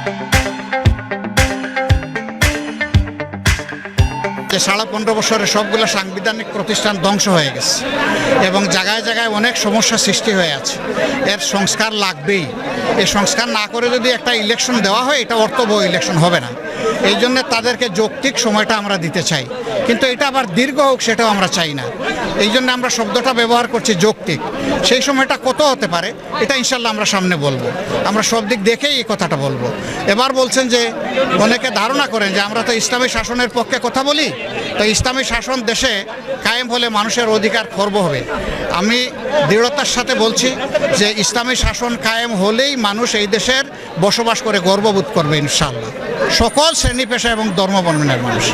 যে 15.5 বছরে সবগুলো সাংবিধানিক প্রতিষ্ঠান ধ্বংস হয়ে গেছে এবং জায়গায় জায়গায় অনেক সমস্যা সৃষ্টি হয়ে আছে। এর সংস্কার লাগবেই। এই সংস্কার না করে যদি একটা ইলেকশন দেওয়া হয়, এটা অর্থবহ ইলেকশন হবে না। এই জন্য তাদেরকে যৌক্তিক সময়টা আমরা দিতে চাই, কিন্তু এটা আবার দীর্ঘ হোক সেটাও আমরা চাই না। এই জন্য আমরা শব্দটা ব্যবহার করছি যৌক্তিক। সেই সময়টা কত হতে পারে এটা ইনশাল্লাহ আমরা সামনে বলবো। আমরা সব দিক দেখেই এই কথাটা বলবো। এবার বলছেন যে অনেকে ধারণা করেন যে আমরা তো ইসলামী শাসনের পক্ষে কথা বলি, তো ইসলামী শাসন দেশে কায়েম হলে মানুষের অধিকার খর্ব হবে। আমি দৃঢ়তার সাথে বলছি যে ইসলামী শাসন কায়েম হলেই মানুষ এই দেশের বসবাস করে গর্ববোধ করবে ইনশাআল্লাহ, সকল শ্রেণী পেশা এবং ধর্মবর্ণের মানুষ।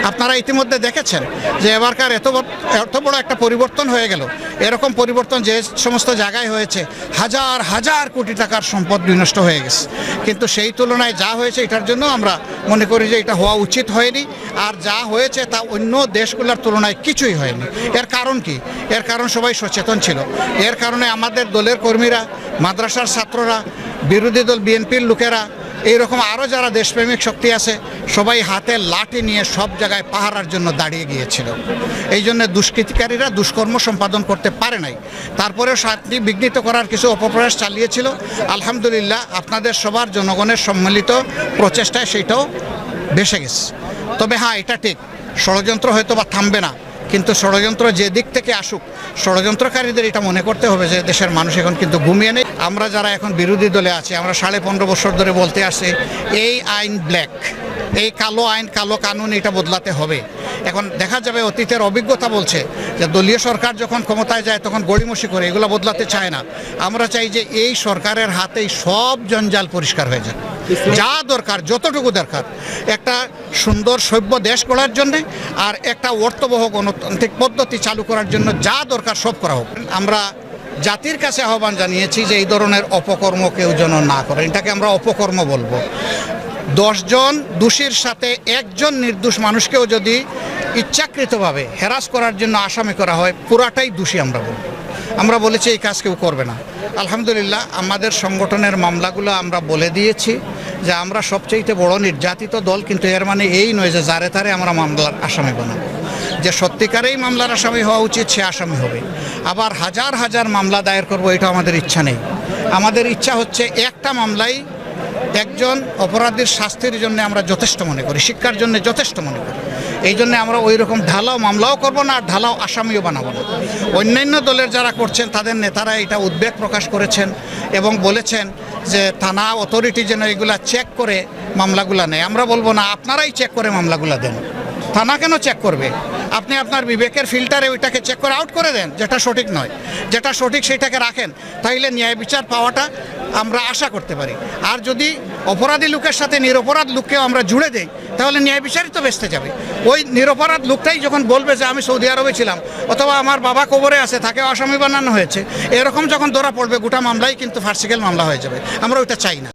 আপনারা ইতিমধ্যে দেখেছেন যে এবারকার এত বড় একটা পরিবর্তন হয়ে গেল। এরকম পরিবর্তন যে সমস্ত জায়গায় হয়েছে, হাজার হাজার কোটি টাকার সম্পদ বিনষ্ট হয়ে গেছে, কিন্তু সেই তুলনায় যা হয়েছে এটার জন্য আমরা মনে করি যে এটা হওয়া উচিত হয়নি। আর যা হয়েছে তা অন্য দেশগুলোর তুলনায় কিছুই হয়নি। এর কারণ কি? এর কারণ সবাই সচেতন ছিল। এর কারণে আমাদের দলের কর্মীরা, মাদ্রাসার ছাত্ররা, বিরোধী দল বিএনপির লোকেরা, এইরকম আরও যারা দেশপ্রেমিক শক্তি আছে, সবাই হাতে লাঠি নিয়ে সব জায়গায় পাহারার জন্য দাঁড়িয়ে গিয়েছিল। এই জন্য দুষ্কৃতিকারীরা দুষ্কর্ম সম্পাদন করতে পারে নাই। তারপরেও শান্তি বিঘ্নিত করার কিছু অপপ্রয়াস চালিয়েছিল। আলহামদুলিল্লাহ আপনাদের সবার জনগণের সম্মিলিত প্রচেষ্টায় সেইটাও ভেসে গেছে। তবে হ্যাঁ, এটা ঠিক, ষড়যন্ত্র হয়তো বা থামবে না, কিন্তু ষড়যন্ত্র যে দিক থেকে আসুক, ষড়যন্ত্রকারীদের এটা মনে করতে হবে যে দেশের মানুষ এখন কিন্তু ঘুমিয়ে নেই। আমরা যারা এখন বিরোধী দলে আছি, আমরা 15.5 বছর ধরে বলতে আসছি এই আইন ব্ল্যাক, এই কালো আইন, কালো কানুন, এটা বদলাতে হবে। এখন দেখা যাবে অতীতের অভিজ্ঞতা বলছে যে দলীয় সরকার যখন ক্ষমতায় যায় তখন গড়িমসি করে, এগুলো বদলাতে চায় না। আমরা চাই যে এই সরকারের হাতেই সব জঞ্জাল পরিষ্কার হয়ে যায়। যা দরকার, যতটুকু দরকার একটা সুন্দর সভ্য দেশ গড়ার জন্যে আর একটা অর্থবহ গণতান্ত্রিক পদ্ধতি চালু করার জন্য যা দরকার সব করা হোক। আমরা জাতির কাছে আহ্বান জানিয়েছি যে এই ধরনের অপকর্ম কেউ যেন না করে। এটাকে আমরা অপকর্ম বলবো। 10 জন দোষীর সাথে একজন নির্দোষ মানুষকেও যদি ইচ্ছাকৃতভাবে হ্যারাস করার জন্য আসামি করা হয়, পুরাটাই দোষী আমরা বলব। আমরা বলেছি এই কাজ কেউ করবে না। আলহামদুলিল্লাহ আমাদের সংগঠনের মামলাগুলো আমরা বলে দিয়েছি যে আমরা সবচেয়ে বড় নির্যাতিত দল, কিন্তু এর মানে এই নয় যে যারে তারে আমরা মামলার আসামি বানাবো। যে সত্যিকারেই মামলার আসামি হওয়া উচিত সে আসামি হবে। আবার হাজার হাজার মামলা দায়ের করবো এটা আমাদের ইচ্ছা নেই। আমাদের ইচ্ছা হচ্ছে একটা মামলাই একজন অপরাধীর শাস্তির জন্য আমরা যথেষ্ট মনে করি, শিক্ষার জন্য যথেষ্ট মনে করি। এই জন্য আমরা ওই রকম ঢালাও মামলাও করব না, আর ঢালাও আসামিও বানাবো না। অন্যান্য দলের যারা করছেন তাদের নেতারা এটা উদ্বেগ প্রকাশ করেছেন এবং বলেছেন যে থানা অথরিটি যেন এগুলা চেক করে মামলাগুলা নেয়। আমরা বলবো না, আপনারাই চেক করে মামলাগুলা দেন। থানা কেন চেক করবে? আপনি আপনার বিবেকের ফিল্টারে ওইটাকে চেক করে আউট করে দেন, যেটা সঠিক নয়। যেটা সঠিক সেইটাকে রাখেন, তাইলে ন্যায় বিচার পাওয়াটা আমরা আশা করতে পারি। আর যদি অপরাধী লোকের সাথে নিরপরাধ লোককেও আমরা জুড়ে দেই, তাহলে ন্যায় বিচারই তো বেঁচতে যাবে। ওই নিরপরাধ লোকটাই যখন বলবে যে আমি সৌদি আরবে ছিলাম, অথবা আমার বাবা কবরে আছে, তাকে আসামি বানানো হয়েছে, এরকম যখন ধরা পড়বে, গোটা মামলাই কিন্তু ফার্সিক্যাল মামলা হয়ে যাবে। আমরা ওইটা চাই না।